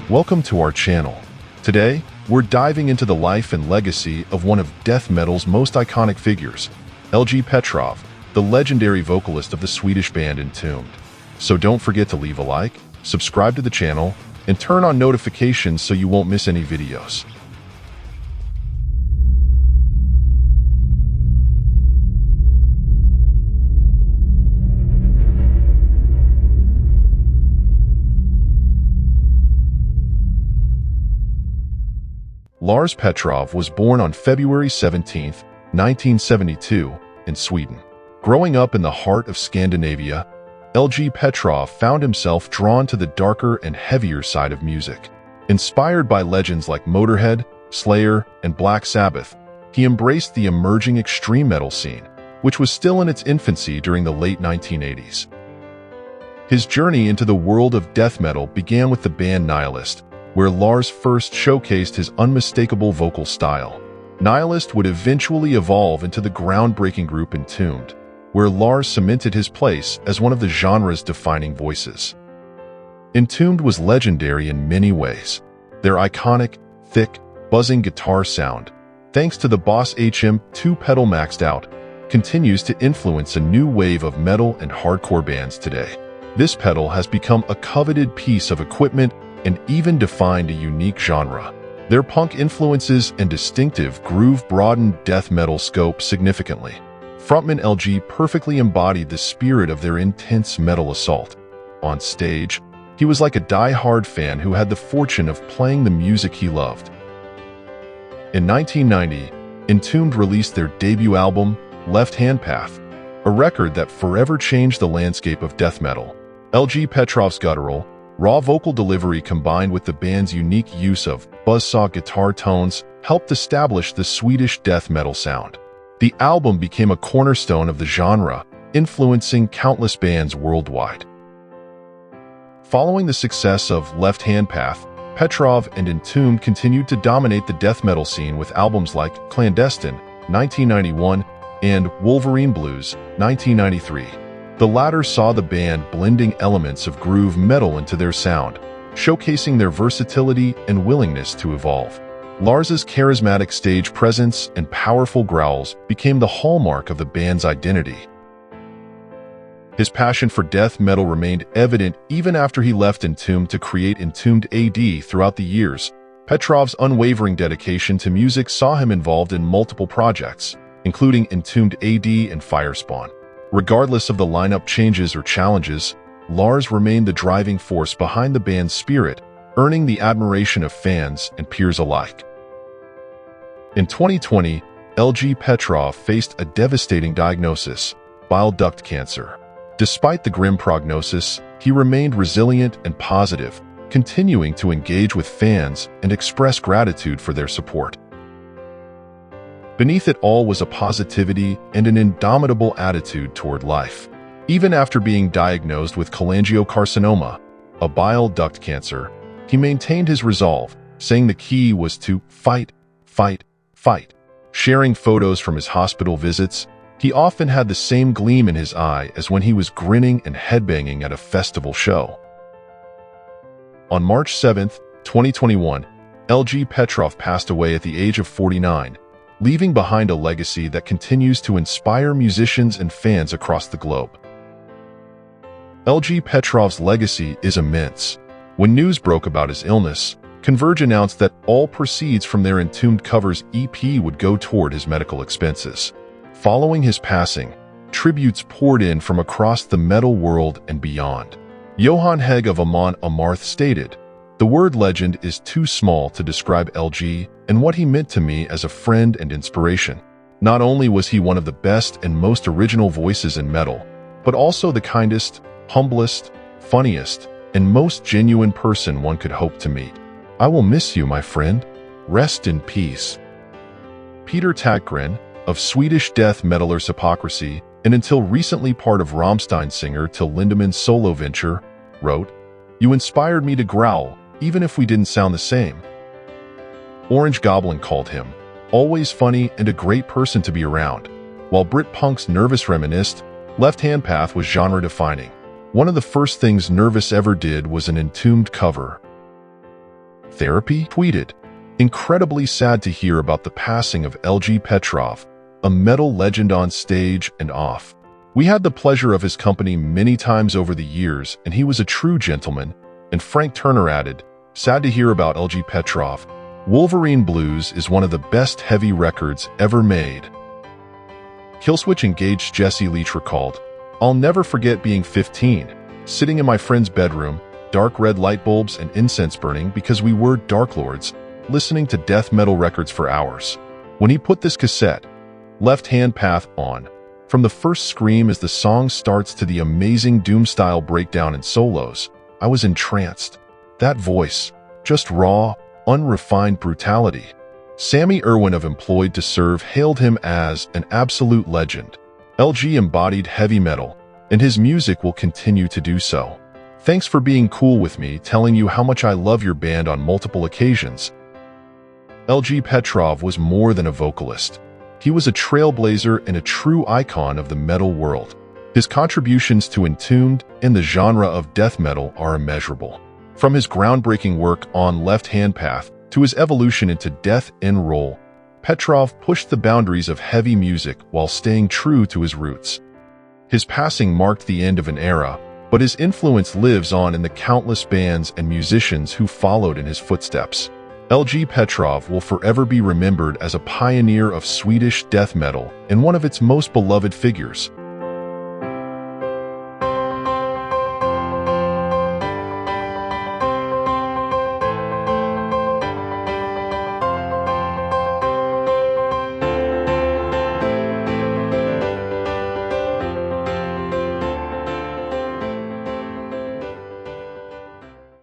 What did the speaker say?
Welcome to our channel. Today, we're diving into the life and legacy of one of death metal's most iconic figures, Lars Petrov, the legendary vocalist of the Swedish band Entombed. So don't forget to leave a like, subscribe to the channel, and turn on notifications so you won't miss any videos. Lars Petrov was born on February 17, 1972, in Sweden. Growing up in the heart of Scandinavia, Lars Petrov found himself drawn to the darker and heavier side of music. Inspired by legends like Motorhead, Slayer, and Black Sabbath, he embraced the emerging extreme metal scene, which was still in its infancy during the late 1980s. His journey into the world of death metal began with the band Nihilist, where Lars first showcased his unmistakable vocal style. Nihilist would eventually evolve into the groundbreaking group Entombed, where Lars cemented his place as one of the genre's defining voices. Entombed was legendary in many ways. Their iconic, thick, buzzing guitar sound, thanks to the Boss HM 2-pedal maxed out, continues to influence a new wave of metal and hardcore bands today. This pedal has become a coveted piece of equipment and even defined a unique genre. Their punk influences and distinctive groove broadened death metal scope significantly. Frontman Lars perfectly embodied the spirit of their intense metal assault. On stage, he was like a die-hard fan who had the fortune of playing the music he loved. In 1990, Entombed released their debut album, Left Hand Path, a record that forever changed the landscape of death metal. Lars Petrov's guttural, raw vocal delivery combined with the band's unique use of buzzsaw guitar tones helped establish the Swedish death metal sound. The album became a cornerstone of the genre, influencing countless bands worldwide. Following the success of Left Hand Path, Petrov and Entombed continued to dominate the death metal scene with albums like Clandestine, 1991, and Wolverine Blues, 1993. The latter saw the band blending elements of groove metal into their sound, showcasing their versatility and willingness to evolve. Lars's charismatic stage presence and powerful growls became the hallmark of the band's identity. His passion for death metal remained evident even after he left Entombed to create Entombed AD. Throughout the years, Petrov's unwavering dedication to music saw him involved in multiple projects, including Entombed AD and Firespawn. Regardless of the lineup changes or challenges, Lars remained the driving force behind the band's spirit, earning the admiration of fans and peers alike. In 2020, Lars Petrov faced a devastating diagnosis, bile duct cancer. Despite the grim prognosis, he remained resilient and positive, continuing to engage with fans and express gratitude for their support. Beneath it all was a positivity and an indomitable attitude toward life. Even after being diagnosed with cholangiocarcinoma, a bile duct cancer, he maintained his resolve, saying the key was to fight, fight, fight. Sharing photos from his hospital visits, he often had the same gleam in his eye as when he was grinning and headbanging at a festival show. On March 7, 2021, Lars Petrov passed away at the age of 49, leaving behind a legacy that continues to inspire musicians and fans across the globe. Lars Petrov's legacy is immense. When news broke about his illness, Converge announced that all proceeds from their Entombed Covers EP would go toward his medical expenses. Following his passing, tributes poured in from across the metal world and beyond. Johan Hegg of Amon Amarth stated, "The word legend is too small to describe Lars and what he meant to me as a friend and inspiration. Not only was he one of the best and most original voices in metal, but also the kindest, humblest, funniest, and most genuine person one could hope to meet. I will miss you, my friend. Rest in peace." Peter Tägtgren, of Swedish death metalers Hypocrisy, and until recently part of Rammstein singer Till Lindemann's solo venture, wrote, "You inspired me to growl, even if we didn't sound the same." Orange Goblin called him, "always funny and a great person to be around," while Britpunk's Nervous reminisced, Left Hand Path was genre-defining. One of the first things Nervous ever did was an Entombed cover. Therapy tweeted, "Incredibly sad to hear about the passing of Lars Petrov, a metal legend on stage and off. We had the pleasure of his company many times over the years, and he was a true gentleman." And Frank Turner added, "Sad to hear about Lars Petrov. Wolverine Blues is one of the best heavy records ever made." Killswitch Engaged Jesse Leach recalled, "I'll never forget being 15, sitting in my friend's bedroom, dark red light bulbs and incense burning because we were Dark Lords, listening to death metal records for hours. When he put this cassette, Left Hand Path, on, from the first scream as the song starts to the amazing doom-style breakdown and solos, I was entranced. That voice, just raw, unrefined brutality." Sammy Irwin of Employed to Serve hailed him as an absolute legend. "LG embodied heavy metal, and his music will continue to do so. Thanks for being cool with me, telling you how much I love your band on multiple occasions." Lars Petrov was more than a vocalist. He was a trailblazer and a true icon of the metal world. His contributions to Entombed and the genre of death metal are immeasurable. From his groundbreaking work on Left Hand Path to his evolution into death and roll, Petrov pushed the boundaries of heavy music while staying true to his roots. His passing marked the end of an era, but his influence lives on in the countless bands and musicians who followed in his footsteps. Lars Petrov will forever be remembered as a pioneer of Swedish death metal and one of its most beloved figures.